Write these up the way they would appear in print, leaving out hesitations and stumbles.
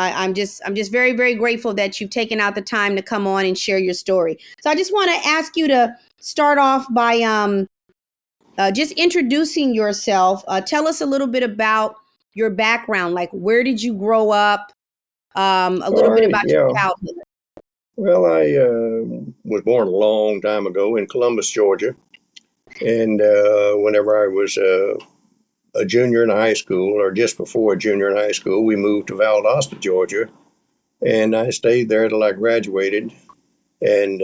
I'm just very, very grateful that you've taken out the time to come on and share your story. So I just want to ask you to start off by just introducing yourself. Tell us a little bit about your background. Like, where did you grow up? A little bit about your childhood. Well, I was born a long time ago in Columbus, Georgia. And whenever I was a junior in high school, or just before a junior in high school, we moved to Valdosta, Georgia. And I stayed there till I graduated, and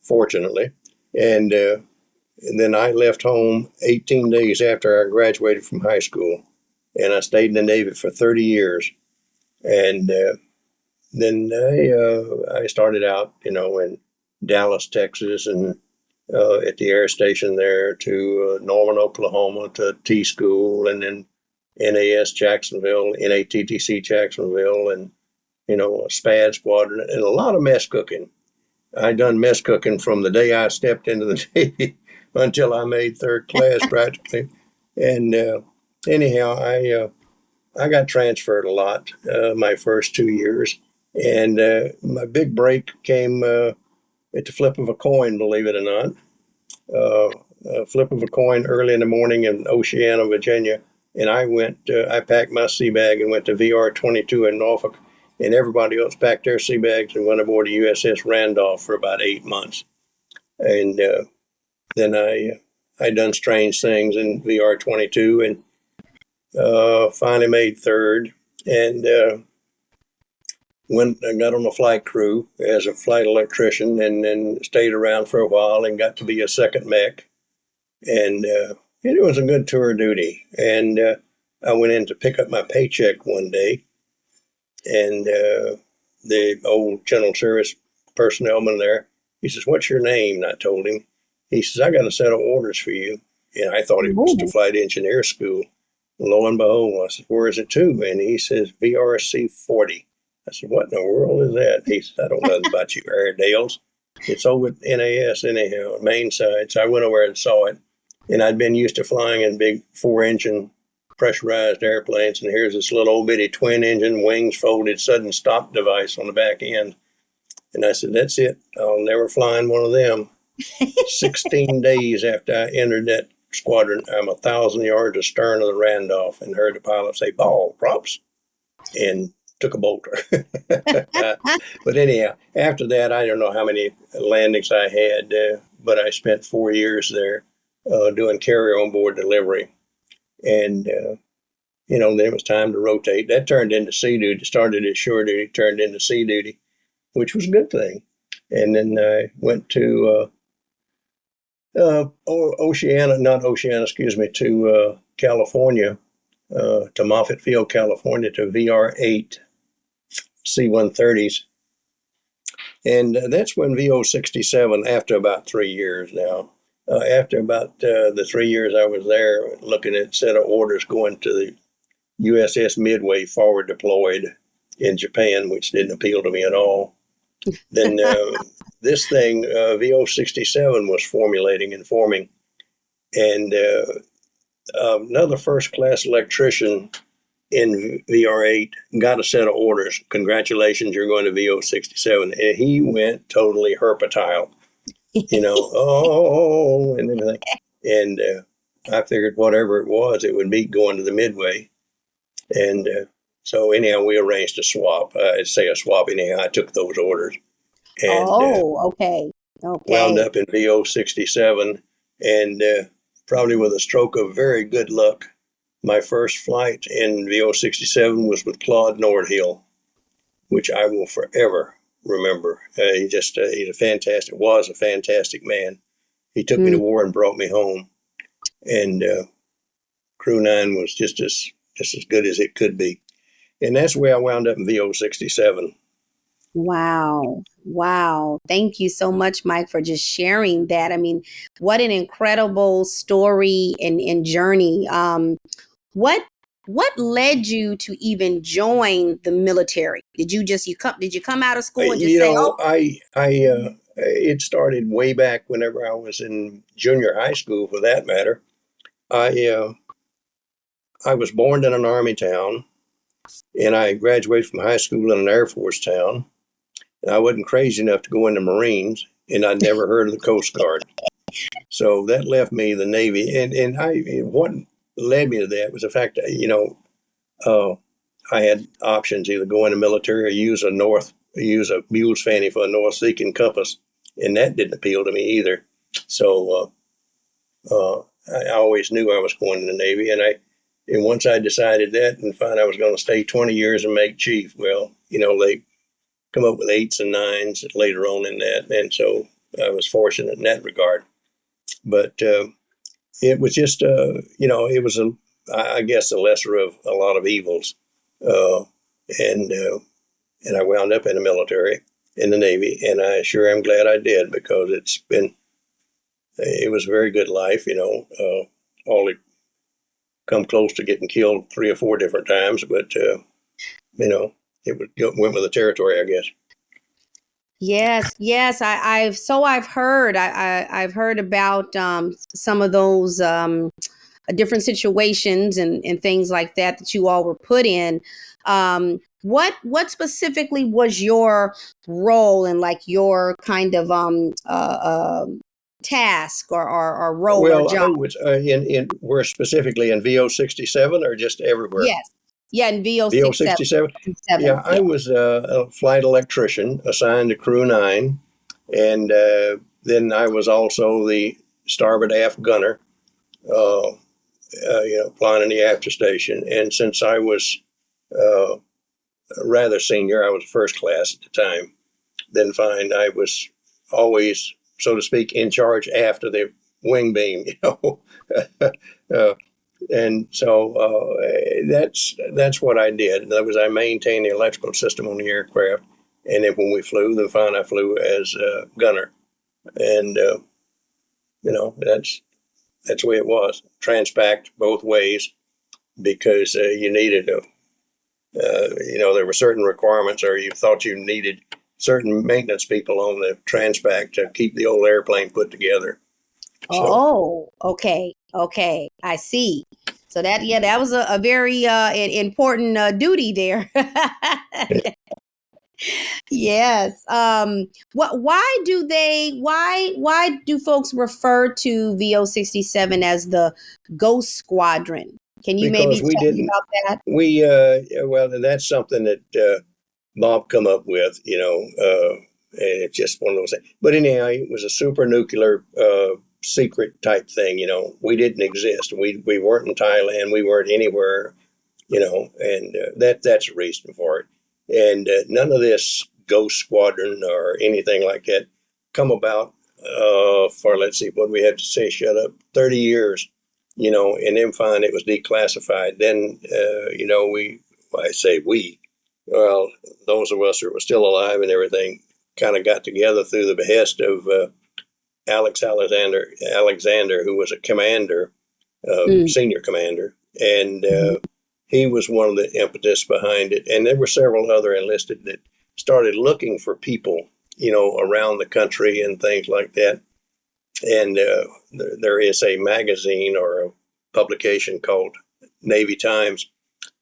fortunately. And then I left home 18 days after I graduated from high school. And I stayed in the Navy for 30 years. And then I started out, in Dallas, Texas, and at the air station there, to Norman, Oklahoma, to T School, and then NAS Jacksonville, NATTC Jacksonville, and, a SPAD squadron, and a lot of mess cooking. I done mess cooking from the day I stepped into the Navy until I made third class practically. And anyhow, I got transferred a lot my first 2 years. And my big break came at the flip of a coin, believe it or not. A flip of a coin early in the morning in Oceana, Virginia. And I packed my sea bag and went to VR-22 in Norfolk. And everybody else packed their sea bags and went aboard the USS Randolph for about 8 months. And then I done strange things in VR-22 and finally made third. And I got on the flight crew as a flight electrician, and then stayed around for a while and got to be a second mech. And it was a good tour of duty. And I went in to pick up my paycheck one day, and the old general service personnelman there, he says, "What's your name?" And I told him. He says, "I got a set of orders for you." And I thought it was to flight engineer school. Lo and behold, I said, "Where is it to?" And he says, "VRC 40. I said, "What in the world is that?" He said, "I don't know about you Airedales. It's over at NAS anyhow, main side." So I went over and saw it. And I'd been used to flying in big 4-engine pressurized airplanes. And here's this little old bitty twin engine, wings folded, sudden stop device on the back end. And I said, "That's it. I'll never fly in one of them." 16 days after I entered that squadron, I'm 1,000 yards astern of the Randolph and heard the pilot say, "Ball, props," and took a bolter. But anyhow, after that, I don't know how many landings I had, but I spent 4 years there doing carrier-on-board delivery. And, then it was time to rotate. That turned into sea duty. Started as shore duty, turned into sea duty, which was a good thing. And then I went to to California, to Moffett Field, California, to VR-8 C-130s. And that's when VO-67, after about 3 years now, after about the 3 years I was there, looking at set of orders going to the USS Midway forward deployed in Japan, which didn't appeal to me at all. Then this thing, VO-67, was formulating and forming. And another first-class electrician in VR-8 got a set of orders. "Congratulations, you're going to VO-67. And he went totally herpetile, and everything. And I figured whatever it was, it would beat going to the Midway. And so anyhow, we arranged a swap. I'd say a swap. Anyhow, I took those orders. And okay. Wound up in VO-67, and probably with a stroke of very good luck, my first flight in VO-67 was with Claude Nordhill, which I will forever remember. He's a fantastic man. He took me to war and brought me home. And Crew 9 was just as good as it could be. And that's where I wound up in VO-67. Wow. Thank you so much, Mike, for just sharing that. I mean, what an incredible story and journey. What led you to even join the military? Did you come out of school and just say, "Oh"? It started way back whenever I was in junior high school, for that matter. I was born in an army town, And I graduated from high school in an Air Force town. And I wasn't crazy enough to go into Marines, and I'd never heard of the Coast Guard. So that left me the Navy. What led me to that was the fact that, I had options, either go in the military or use a mule's fanny for a north-seeking compass. And that didn't appeal to me either. So I always knew I was going in the Navy. And once I decided that and found I was going to stay 20 years and make chief, well, they come up with 8s and 9s later on in that. And so I was fortunate in that regard. But it was just, it was, I guess, the lesser of a lot of evils. And I wound up in the military, in the Navy, and I sure am glad I did, because it was a very good life, only come close to getting killed 3 or 4 different times, but, it went with the territory, I guess. Yes. I've heard. I've heard about some of those different situations and things like that you all were put in. What specifically was your role and like your kind of task or role or Well, job? I was we're specifically in VO-67 or just everywhere? Yes. Yeah, in VO-67. VO-67? Yeah, I was a flight electrician assigned to Crew 9, and then I was also the starboard aft gunner, flying in the after station. And since I was rather senior, I was first class at the time, then find I was always, so to speak, in charge after the wing beam, and so that's what I did. In other words, I maintained the electrical system on the aircraft, and then when we flew, then finally I flew as a gunner, and that's the way it was. Transpact both ways, because you needed there were certain requirements, or you thought you needed certain maintenance people on the Transpac to keep the old airplane put together. Oh, okay. I see. So that was a very important duty there. Yes. Why do folks refer to VO-67 as the Ghost Squadron? Can you Because maybe tell me about that? Well, that's something that Bob come up with, and it's just one of those things. But anyhow, it was a super nuclear secret type thing. We didn't exist. We weren't in Thailand. We weren't anywhere, and that's a reason for it. And none of this Ghost Squadron or anything like that come about for, let's see, what we had to say, shut up, 30 years, and then find it was declassified. Then, well, those of us that were still alive and everything kind of got together through the behest of Alexander, who was a commander, senior commander, and he was one of the impetus behind it. And there were several other enlisted that started looking for people, around the country and things like that. And there is a magazine or a publication called Navy Times.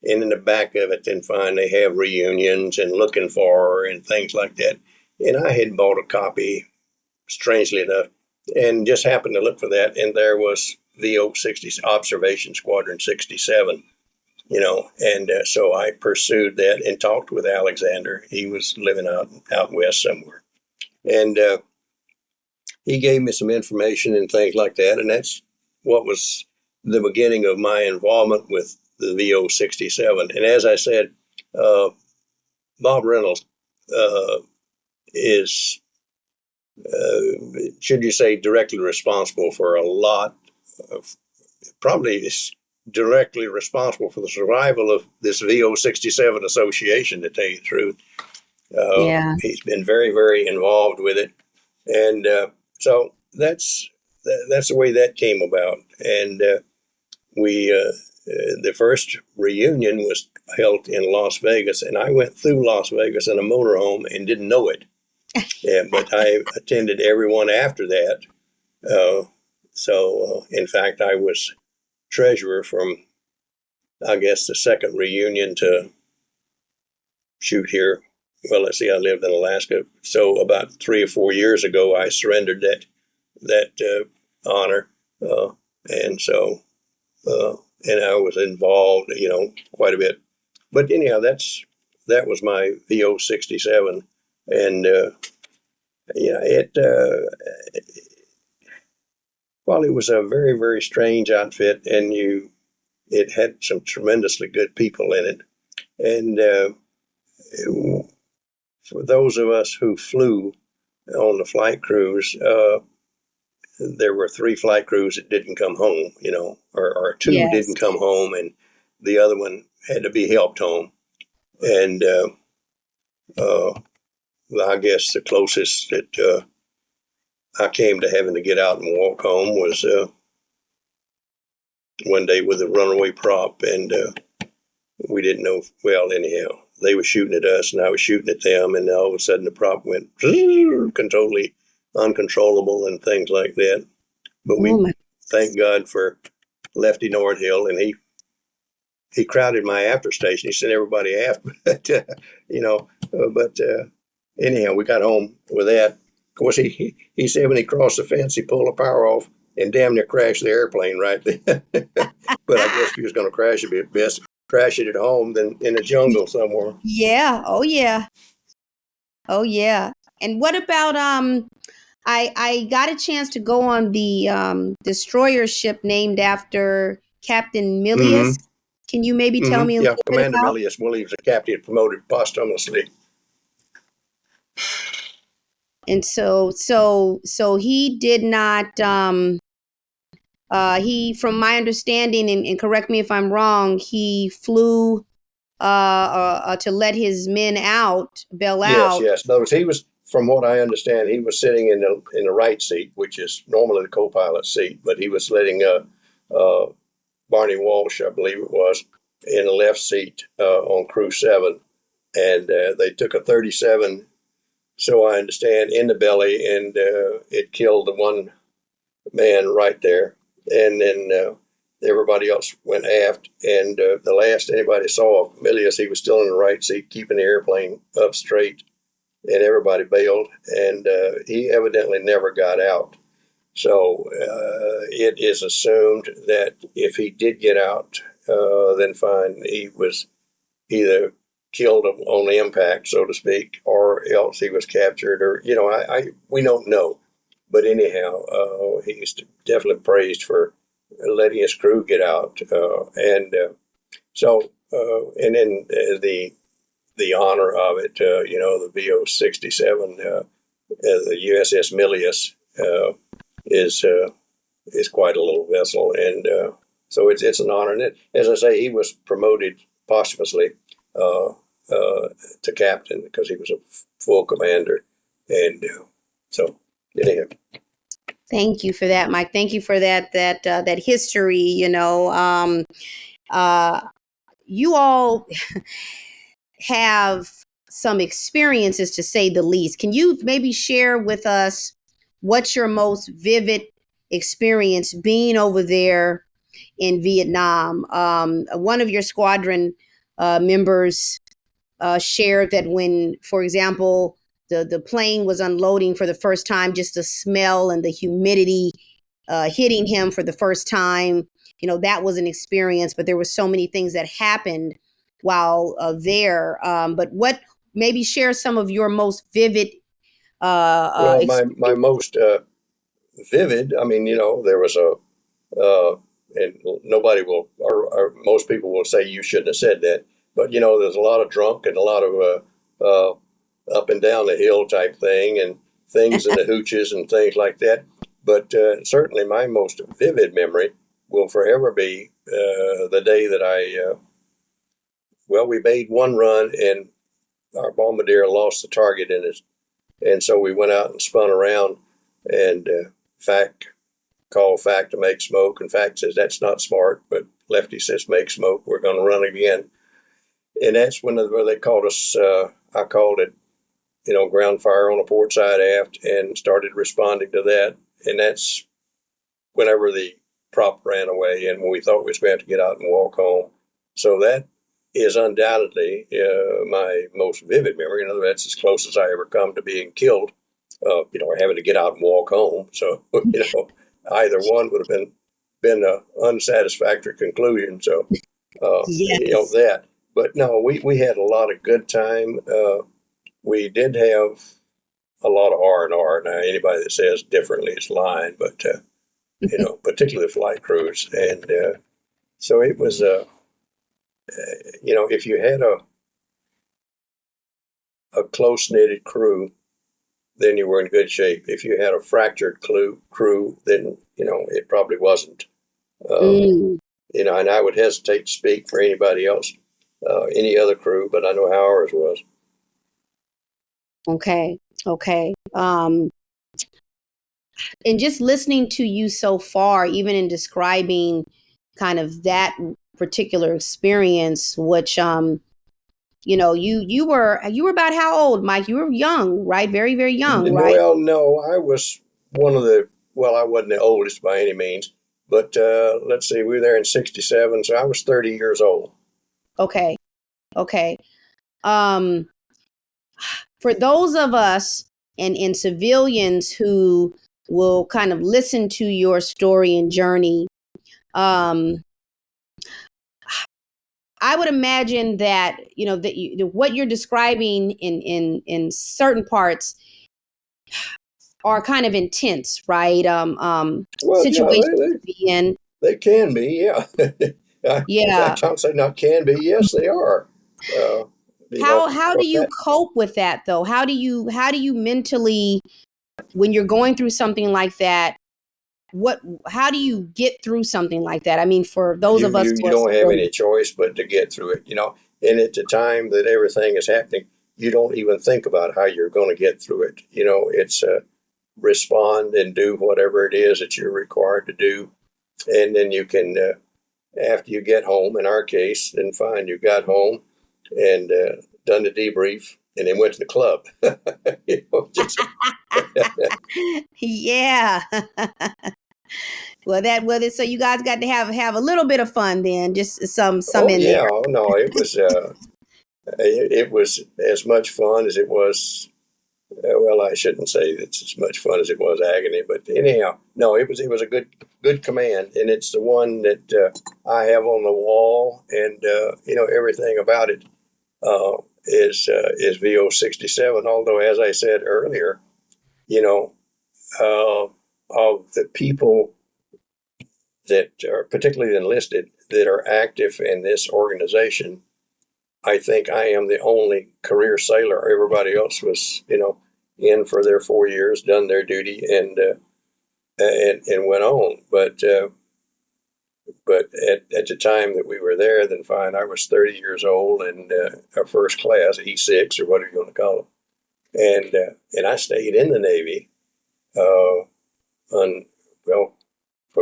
And in the back of it, then they have reunions and looking for and things like that. And I had bought a copy, strangely enough, and just happened to look for that. And there was VO-60 Observation Squadron 67, and so I pursued that and talked with Alexander. He was living out west somewhere. And he gave me some information and things like that. And that's what was the beginning of my involvement with the VO-67. And as I said, Bob Reynolds is, should you say, directly responsible for a lot of, probably is directly responsible for the survival of this VO-67 association, to tell you the truth. He's been very, very involved with it. And so that's the way that came about. And the first reunion was held in Las Vegas, and I went through Las Vegas in a motorhome and didn't know it. But I attended every one after that. In fact, I was treasurer from, I guess, the second reunion to shoot here. Well, let's see, I lived in Alaska. So about 3 or 4 years ago, I surrendered that honor. And so, and I was involved, quite a bit. But anyhow, that was my VO-67. And, while it was a very, very strange outfit, and it had some tremendously good people in it. And for those of us who flew on the flight crews, there were 3 flight crews that didn't come home, or 2 Yes. didn't come home, and the other one had to be helped home. And I guess the closest that I came to having to get out and walk home was one day with a runaway prop, and we didn't know. Well, anyhow, they were shooting at us, and I was shooting at them, and all of a sudden the prop went totally uncontrollable and things like that. But we thank God for Lefty Nordhill, and he crowded my after station. He sent everybody after, but anyhow, we got home with that. Of course, he said when he crossed the fence, he pulled the power off and damn near crashed the airplane right there. But I guess if he was going to crash it, it'd be best crash it at home than in the jungle somewhere. Yeah. Oh yeah. Oh yeah. And what about I got a chance to go on the destroyer ship named after Captain Milius. Mm-hmm. Can you maybe tell me a Yeah, little bit Commander about? Milius Williams, a captain promoted posthumously. And so he did not he, from my understanding, and correct me if I'm wrong, he flew to let his men bail Yes, out. yes. In other words, he was, from what I understand, he was sitting in the right seat, which is normally the co-pilot's seat, but he was letting Barney Walsh, I believe it was, in the left seat on Crew 7. And they took a 37, so I understand, in the belly, and it killed the one man right there. And then everybody else went aft. And the last anybody saw of Milius, he was still in the right seat, keeping the airplane up straight. And everybody bailed. And he evidently never got out. So it is assumed that if he did get out, then fine, he was either killed on the impact, so to speak, or else he was captured, or we don't know. But anyhow, he's definitely praised for letting his crew get out, and then the honor of it, the VO-67, the USS Milius is quite a little vessel, and so it's an honor. And as I say, he was promoted posthumously to captain because he was a full commander, and so anyhow. Thank you for that, Mike. Thank you for that history. You all have some experiences, to say the least. Can you maybe share with us what's your most vivid experience being over there in Vietnam? One of your squadron members shared that when, for example, the plane was unloading for the first time, just the smell and the humidity hitting him for the first time, that was an experience. But there were so many things that happened while there. But maybe share some of your most vivid Well, my most vivid, I mean, there was and nobody will, or most people will say you shouldn't have said that, but there's a lot of drunk and a lot of up and down the hill type thing, and things in the hooches and things like that. But certainly my most vivid memory will forever be the day that we made one run and our bombardier lost the target in it. And so we went out and spun around, and called FAC to make smoke. And FAC says, that's not smart, but Lefty says, make smoke. We're going to run again. And that's when they called us, I called it, ground fire on the port side aft, and started responding to that. And that's whenever the prop ran away and we thought we was going to have to get out and walk home. So that is undoubtedly my most vivid memory. In other words, that's as close as I ever come to being killed, or having to get out and walk home. So, either one would have been an unsatisfactory conclusion. So, Yes. that. But no, we had a lot of good time. We did have a lot of R&R. Now, anybody that says differently is lying, but, particularly flight crews. And so it was, if you had a close-knitted crew, then you were in good shape. If you had a fractured crew, then, it probably wasn't. Mm. And I would hesitate to speak for anybody else, any other crew, but I know how ours was. Okay. Okay. And just listening to you so far, even in describing kind of that particular experience, which you were about how old, Mike? You were young, right? Very, very young, right? Well, no, I was I wasn't the oldest by any means, but let's see, we were there in 67, so I was 30 years old. Okay. Okay. Um, for those of us and civilians who will kind of listen to your story and journey, I would imagine that what you're describing in certain parts are kind of intense, right? Well, Situations to be in. they can be, yeah. In Yeah. fact, I'll say not can be, yes, they are. How From do you that, cope with that though? How do you mentally, when you're going through something like that, how do you get through something like that? I mean, for those of us you who are don't have civilians. any choice but to get through it, And at the time that everything is happening, you don't even think about how you're going to get through it. It's respond and do whatever it is that you're required to do. And then you can, after you get home, in our case, then fine, you got home and done the debrief and then went to the club. Yeah. So you guys got to have a little bit of fun then, just some Oh, in yeah. there. Oh, no, it was as much fun as it was. Well, I shouldn't say it's as much fun as it was agony, but anyhow, no, it was a good command, and it's the one that I have on the wall, and everything about it is VO-67. Although, as I said earlier, of the people that are particularly enlisted that are active in this organization, I think I am the only career sailor. Everybody else was, in for their 4 years, done their duty, and went on. But at the time that we were there, then fine, I was 30 years old and our first class, E6 or whatever you want to call it, and I stayed in the Navy, from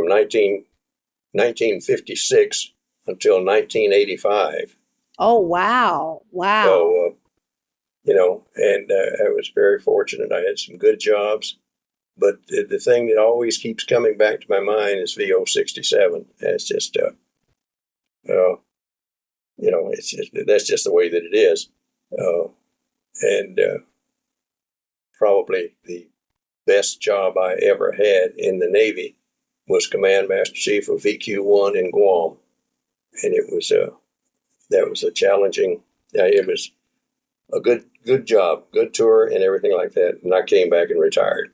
1956 until 1985. Oh, wow. Wow. So, and I was very fortunate. I had some good jobs, but the thing that always keeps coming back to my mind is VO-67. It's just, that's just the way that it is. And probably the best job I ever had in the Navy was Command Master Chief of VQ-1 in Guam. And it was, that was a challenging, it was a good job, good tour and everything like that. And I came back and retired.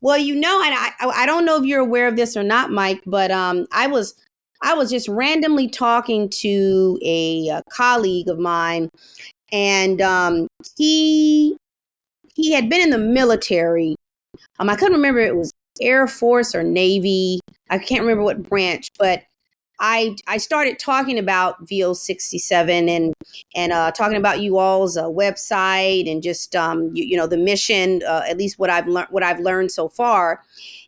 Well, and I don't know if you're aware of this or not, Mike, but I was just randomly talking to a colleague of mine, and he had been in the military. I couldn't remember if it was Air Force or Navy. I can't remember what branch, but I started talking about VO-67 and talking about you all's website and just the mission, at least what I've learned so far.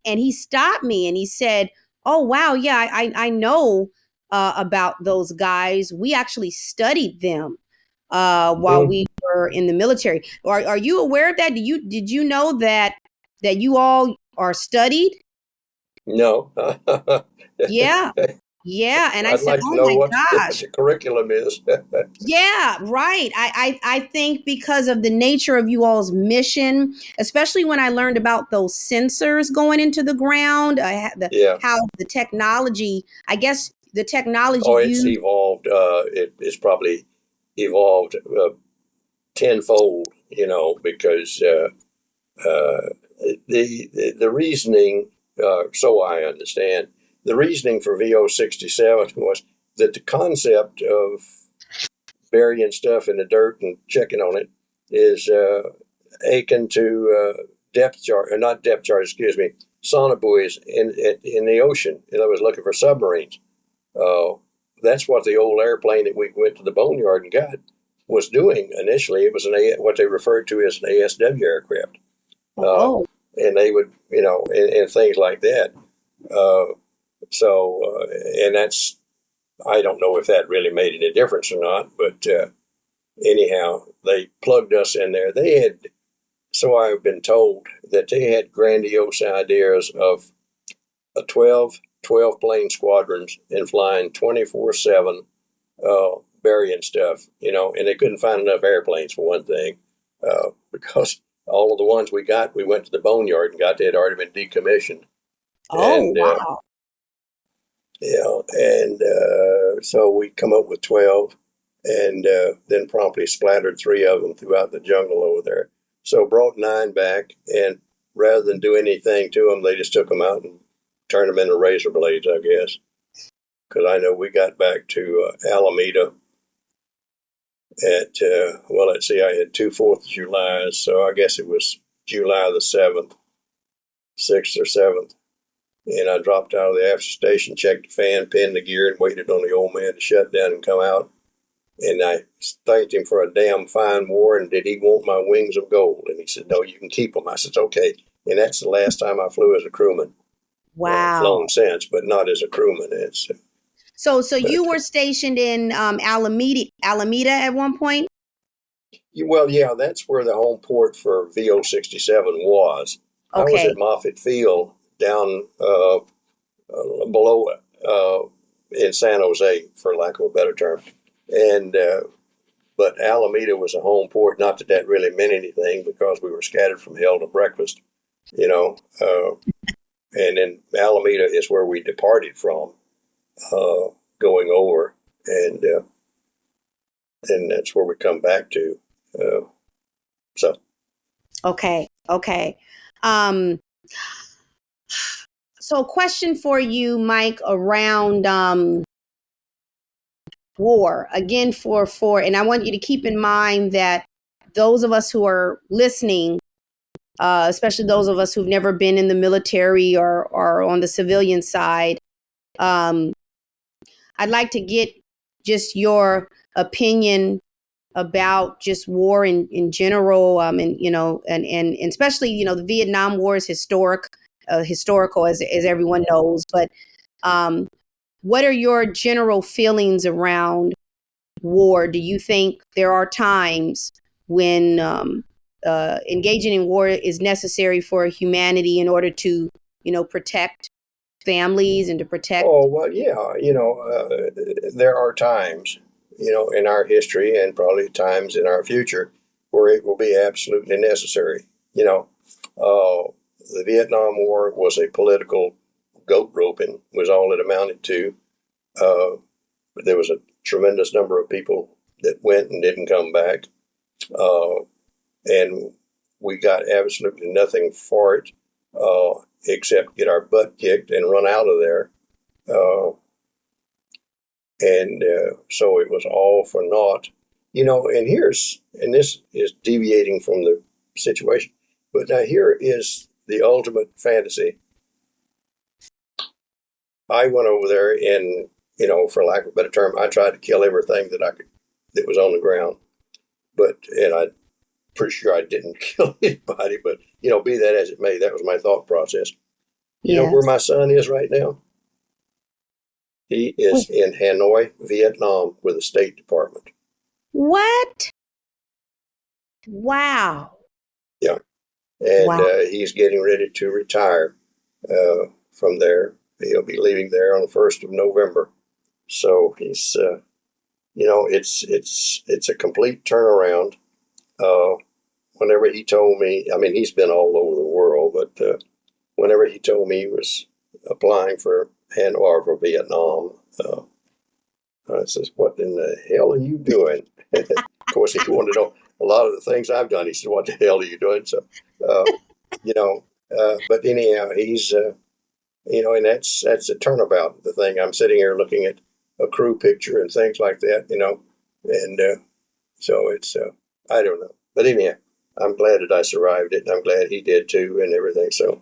And he stopped me and he said, "Oh wow, yeah, I know about those guys. We actually studied them while we were in the military. Are you aware of that? Did you know that you all are studied?" No. Yeah. Yeah. And I I'd said, like to oh know my what gosh. the curriculum is. Yeah, right. I think because of the nature of you all's mission, especially when I learned about those sensors going into the ground, Yeah. how the technology, I guess the technology Oh, it's used. evolved. It's probably evolved tenfold, because the reasoning, so I understand, the reasoning for VO-67 was that the concept of burying stuff in the dirt and checking on it is akin to depth chart, or not depth chart, excuse me, sonobuoys in the ocean. And I was looking for submarines. Uh, that's what the old airplane that we went to the boneyard and got was doing initially. It was what they referred to as an ASW aircraft. Oh, And they would, and things like that. Uh, and that's, I don't know if that really made any difference or not, but anyhow, they plugged us in there. They had, so I've been told, that they had grandiose ideas of a 12 plane squadrons and flying 24/7, burying stuff, and they couldn't find enough airplanes for one thing, because all of the ones we went to the boneyard and got, they had already been decommissioned. oh, And, wow. so we come up with 12 and then promptly splattered 3 of them throughout the jungle over there. So brought 9 back, and rather than do anything to them, they just took them out and turned them into razor blades, I guess. Because I know we got back to Alameda at, let's see, I had 2 4th of Julys, so I guess it was July the 7th, 6th or 7th. And I dropped out of the after station, checked the fan, pinned the gear, and waited on the old man to shut down and come out. And I thanked him for a damn fine war, and did he want my wings of gold? And he said, no, you can keep them. I said, okay. And that's the last time I flew as a crewman. I've Wow. flown since, but not as a crewman. So you were stationed in Alameda at one point? Well, yeah, that's where the home port for VO-67 was. I was Okay. at Moffett Field down below in San Jose, for lack of a better term. And but Alameda was a home port. Not that that really meant anything, because we were scattered from hell to breakfast, and then Alameda is where we departed from, going over, and that's where we come back to. So Okay. So question for you, Mike, around war again, and I want you to keep in mind that those of us who are listening, especially those of us who've never been in the military or on the civilian side, I'd like to get just your opinion about just war in general, and especially the Vietnam War is historical, as everyone knows, but what are your general feelings around war? Do you think there are times when engaging in war is necessary for humanity in order to, protect families and to protect? Oh, well, yeah, there are times, in our history, and probably times in our future, where it will be absolutely necessary. The Vietnam War was a political goat roping, was all it amounted to. But there was a tremendous number of people that went and didn't come back. And we got absolutely nothing for it, except get our butt kicked and run out of there. So it was all for naught, and this is deviating from the situation, but now here is the ultimate fantasy. I went over there and, for lack of a better term, I tried to kill everything that was on the ground, and I'm pretty sure I didn't kill anybody, but, be that as it may, that was my thought process. You know where my son is right now? He is in Hanoi, Vietnam, with the State Department. What? Wow. Yeah. And he's getting ready to retire from there. He'll be leaving there on the 1st of November. So he's, it's a complete turnaround. Whenever he told me, I mean, he's been all over the world, but whenever he told me he was applying for Vietnam, I says, "What in the hell are you doing?" Of course, if you want to know a lot of the things I've done, he said, "What the hell are you doing?" So, uh, but anyhow, he's, and that's a turnabout. The thing I'm sitting here looking at a crew picture and things like that, and so it's, I don't know. But anyhow, I'm glad that I survived it, and I'm glad he did too, and everything. So,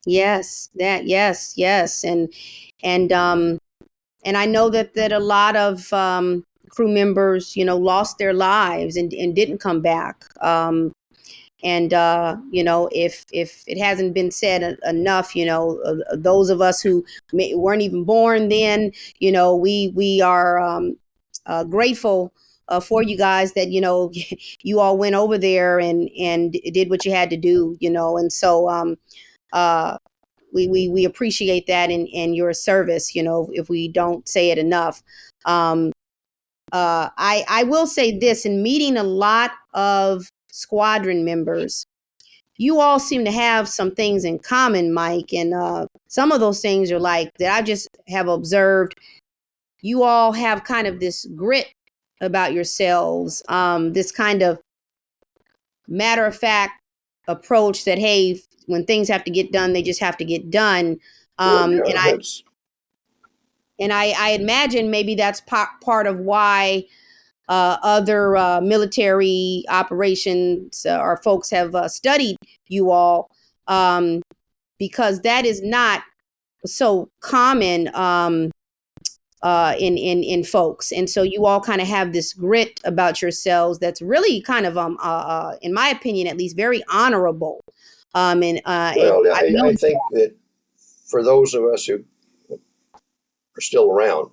Yes, yes. And I know that a lot of crew members, lost their lives and didn't come back. If it hasn't been said enough, those of us who weren't even born then, we are grateful for you guys that you all went over there and did what you had to do, and so we appreciate that and your service, if we don't say it enough. I will say this: in meeting a lot of squadron members, you all seem to have some things in common, Mike. And some of those things are like that I just have observed. You all have kind of this grit about yourselves, this kind of matter of fact approach that, hey, when things have to get done, they just have to get done. I imagine maybe that's part of why other military operations or folks have studied you all, because that is not so common in folks. And so you all kind of have this grit about yourselves that's really kind of, in my opinion, at least, very honorable. I think that for those of us who are still around,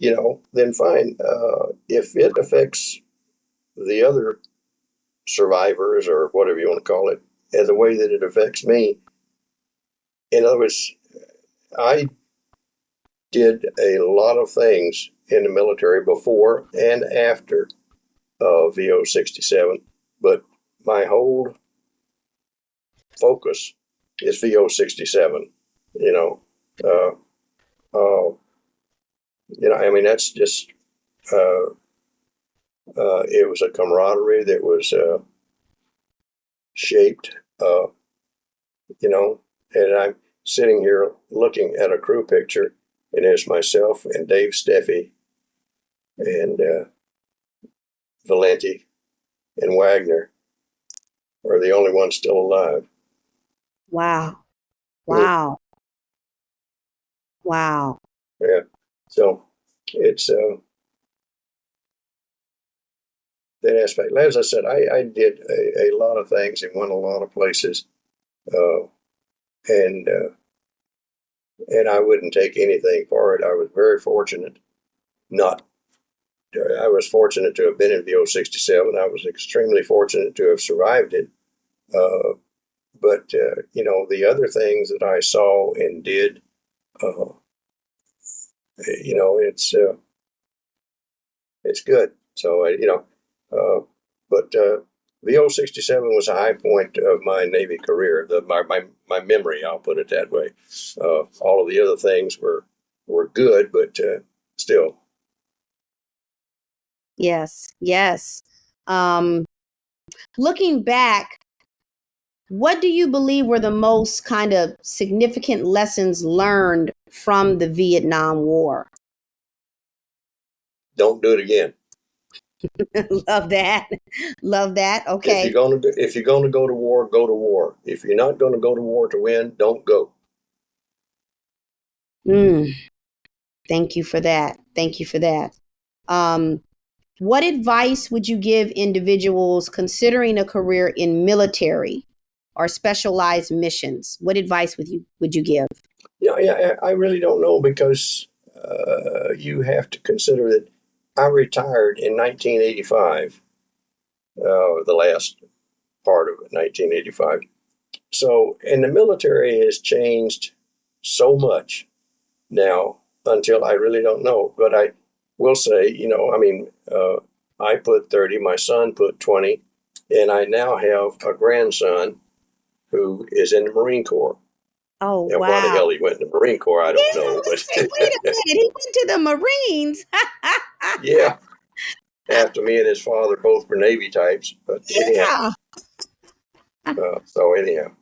then fine. If it affects the other survivors or whatever you want to call it, and the way that it affects me, in other words, I did a lot of things in the military before and after VO-67, but my whole focus is VO-67. I mean, that's just, it was a camaraderie that was shaped, and I'm sitting here looking at a crew picture, and there's myself and Dave Steffi and Valenti and Wagner are the only ones still alive. Wow. Yeah. So it's that aspect. As I said, I did a lot of things and went a lot of places, and I wouldn't take anything for it. I was very fortunate. I was fortunate to have been in VO-67. I was extremely fortunate to have survived it. But the other things that I saw and did, it's good. So but VO-67 was a high point of my Navy career. My memory, I'll put it that way. All of the other things were good, but still. Yes. Looking back, what do you believe were the most kind of significant lessons learned from the Vietnam War? Don't do it again. Love that. Okay. If you're gonna go to war, go to war. If you're not going to go to war to win, don't go. Thank you for that. What advice would you give individuals considering a career in military or specialized missions? What advice would you give? Yeah, I really don't know, because you have to consider that I retired in 1985, the last part of it, 1985. So, and the military has changed so much now until I really don't know. But I will say, I put 30, my son put 20, and I now have a grandson who is in the Marine Corps. Oh, Now, why the wow. hell he went in the Marine Corps, I don't know. But Wait a minute. He went to the Marines. yeah, after me and his father both were Navy types. But Yeah. anyhow.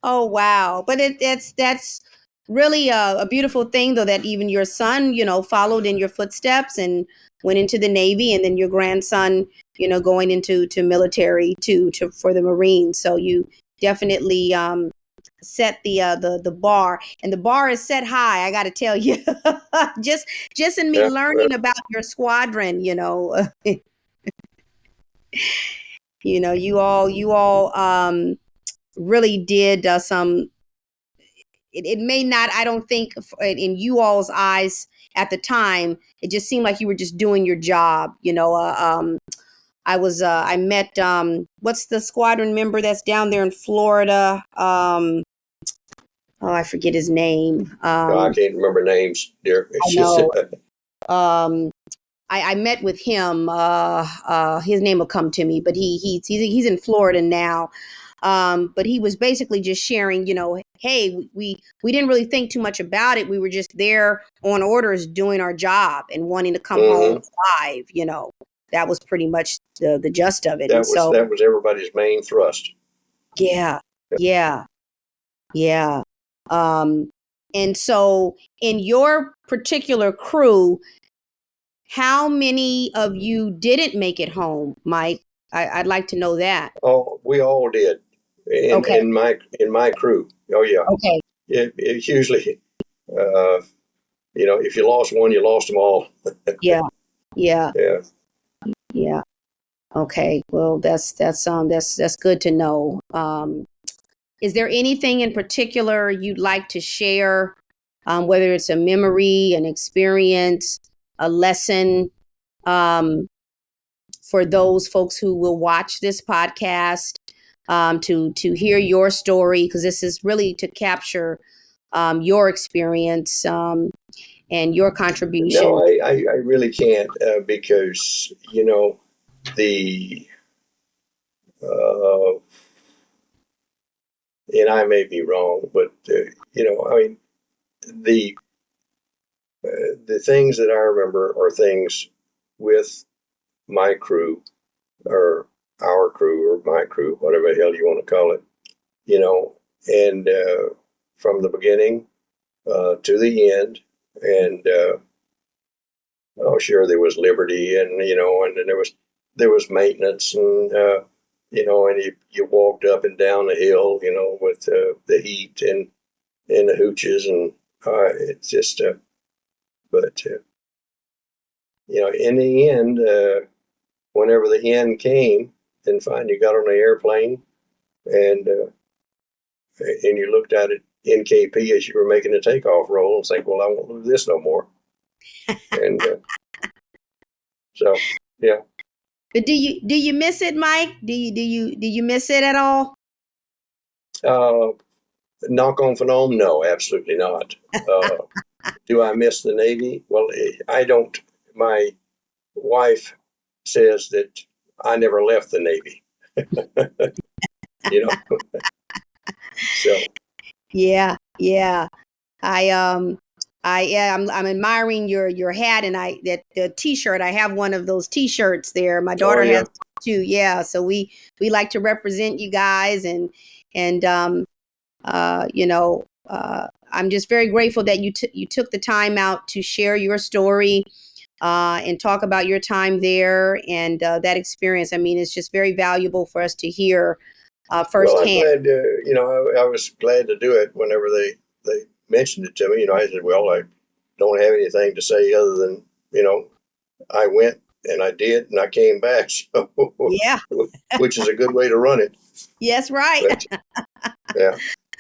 Oh, wow. But that's really a beautiful thing, though, that even your son, followed in your footsteps and went into the Navy, and then your grandson, going into military for the Marines. So you definitely set the bar, and the bar is set high. I got to tell you, just in me learning about your squadron, you all really did some. It may not, I don't think, in you all's eyes at the time, it just seemed like you were just doing your job. I met, what's the squadron member that's down there in Florida? I forget his name. I can't remember names, dear. I know. I met with him. His name will come to me, but he's in Florida now. But he was basically just sharing, hey, we didn't really think too much about it. We were just there on orders doing our job and wanting to come home alive. That was pretty much the gist of it. That was everybody's main thrust. Yeah. And so in your particular crew, how many of you didn't make it home, Mike? I'd like to know that. Oh, we all did. In my crew. Oh yeah. Okay. It's usually, if you lost one, you lost them all. Yeah. Yeah. Okay. Well, that's good to know. Is there anything in particular you'd like to share, whether it's a memory, an experience, a lesson, for those folks who will watch this podcast, to hear your story, because this is really to capture your experience and your contribution. No, I really can't, because the and I may be wrong, but the things that I remember are things with my crew, or our crew, or my crew, whatever the hell you want to call it, and from the beginning to the end. And sure, there was liberty, and and then there was maintenance, and and you walked up and down the hill, with the heat and the hooches, and it's just but in the end, whenever the end came, and finally you got on the airplane, and you looked at it NKP as you were making the takeoff roll, and think, well, I won't do this no more. And so, yeah. But do you miss it, Mike? Do you miss it at all? Knock on phenom, no, absolutely not. Do I miss the Navy? Well, I don't. My wife says that I never left the Navy. So. Yeah. I'm admiring your hat, and the T-shirt. I have one of those T-shirts there. My daughter has too. Yeah, so we like to represent you guys, and I'm just very grateful that you took the time out to share your story and talk about your time there and that experience. I mean, it's just very valuable for us to hear firsthand. Well, I'm glad. I was glad to do it whenever they mentioned it to me. I said, well, I don't have anything to say other than I went and I did and I came back. So yeah, which is a good way to run it. Yes, right. But, yeah.